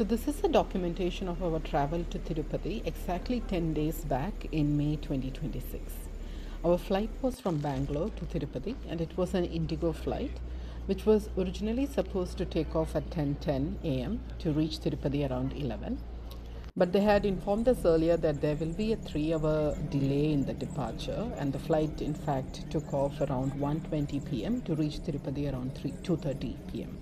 So this is a documentation of our travel to Tirupati exactly 10 days back in May 2026. Our flight was from Bangalore to Tirupati and it was an Indigo flight which was originally supposed to take off at 10:10 a.m. to reach Tirupati around 11. But they had informed us earlier that there will be a 3-hour delay in the departure, and the flight in fact took off around 1:20 p.m. to reach Tirupati around 2:30 p.m.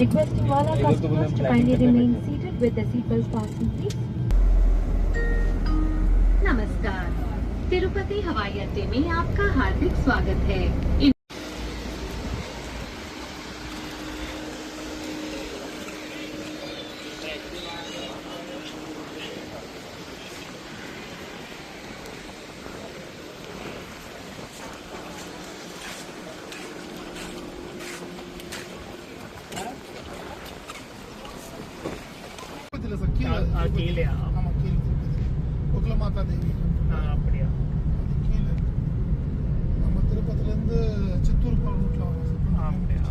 Requesting all our customers to kindly remain seated with the seatbelts fastened, please. नमस्कार, तिरुपति हवाई अड्डे में आपका हार्दिक स्वागत है। மாதா தேவி அப்படியா கீழே நம்ம திருப்பதிலேருந்து சித்தூர் போகிற ரூட்டில் அப்படியா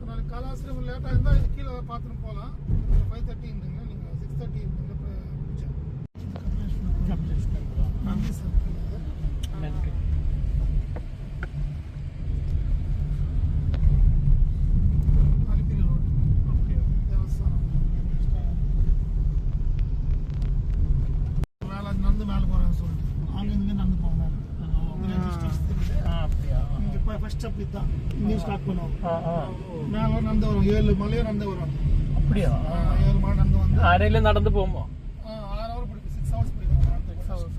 நாளைக்கு காலாசிரம் லேட்டாக இருந்தால் இது கீழே பார்த்துட்டு போகலாம் 5:30 இருந்துங்க நீங்கள் 6:30 இருந்தீங்க நன்றி சார் நன்றி அலிப்பிரி ரோடு அப்படியா தேவஸ்தானம் நடந்து மேலே போகிறேன்னு சொல்லிட்டு அங்கேருந்து நடந்து போவேன் அப்படியா இங்கே இப்போ ஃபர்ஸ்ட் ஸ்டெப் இதுதான் இங்கேயும் ஸ்டார்ட் பண்ணுவோம் மேலே நடந்து வரும் 7 மலையும் நடந்து வரும் அப்படியா 7 மலை நடந்து வந்து ആരെങ്കിലും നടന്നു പോകുമ്പോ 6 hours பிடிக்கும் 6 hours பிடிக்கும் 6 hours.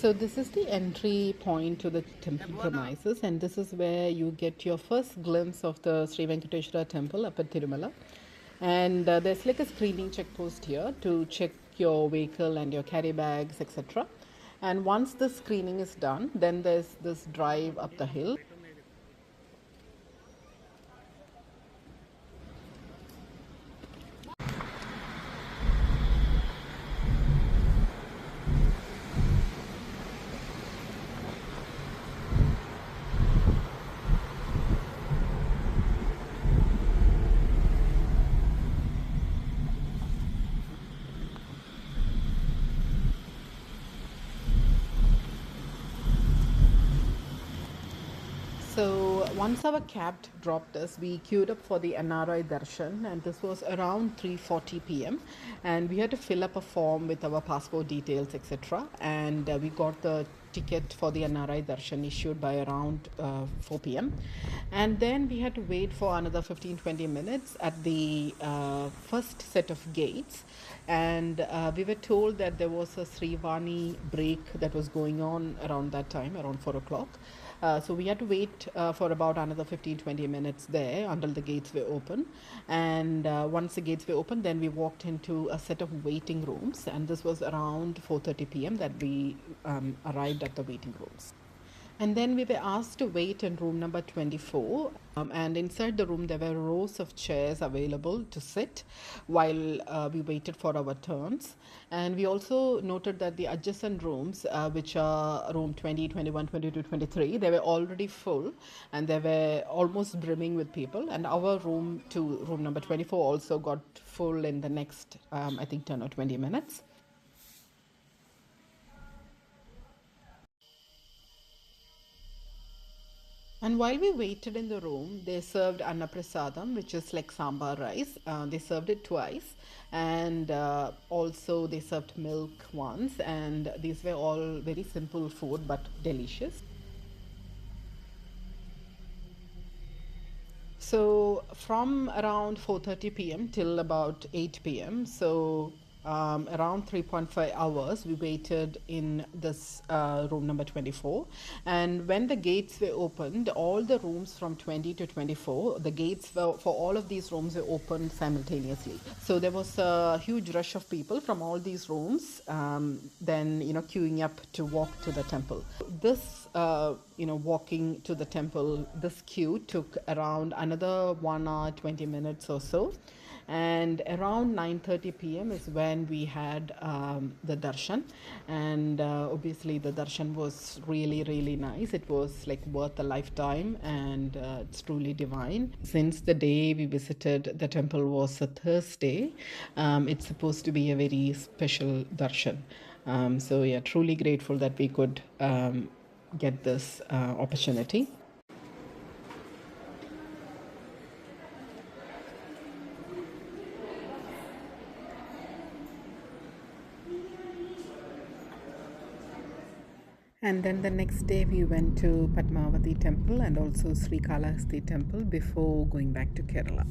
So this is the entry point to the temple premises, and this is where you get your first glimpse of the Sri Venkateswara Temple up at Tirumala. And there's like a screening check post here to check your vehicle and your carry bags, etc. And once the screening is done, then there's this drive up the hill. So once our cab dropped us, we queued up for the NRI darshan, and this was around 3:40 p.m. and we had to fill up a form with our passport details, etc. And we got the ticket for the NRI darshan issued by around 4 p.m. and then we had to wait for another 15-20 minutes at the first set of gates, and we were told that there was a Srivani break that was going on around that time, around 4 o'clock. So we had to wait for about another 15-20 minutes there until the gates were open, and once the gates were open, then we walked into a set of waiting rooms, and this was around 4:30 p.m. that we arrived at the waiting rooms. And then we were asked to wait in room number 24. And inside the room, there were rows of chairs available to sit while we waited for our turns. And we also noted that the adjacent rooms, which are room 20, 21, 22, 23, they were already full and they were almost brimming with people. And our room to room number 24 also got full in the next, I think, 10 or 20 minutes. And while we waited in the room, they served annaprasadam, which is like sambar rice. They served it twice, and also they served milk once. And these were all very simple food but delicious. So from around 4:30 p.m. till about 8 p.m. So around 3.5 hours we waited in this room number 24, and when the gates were opened, all the rooms from 20 to 24, the gates for all of these rooms were opened simultaneously. So there was a huge rush of people from all these rooms, then queuing up to walk to the temple. This walking to the temple, this queue took around another 1 hour 20 minutes or so. And around 9:30 p.m. is when we had the darshan, and obviously the darshan was really, really nice. It was like worth a lifetime, and it's truly divine. Since the day we visited the temple was a Thursday, it's supposed to be a very special darshan. So yeah, truly grateful that we could get this opportunity. And then the next day we went to Padmavati temple and also Sri Kalahasti temple before going back to Kerala.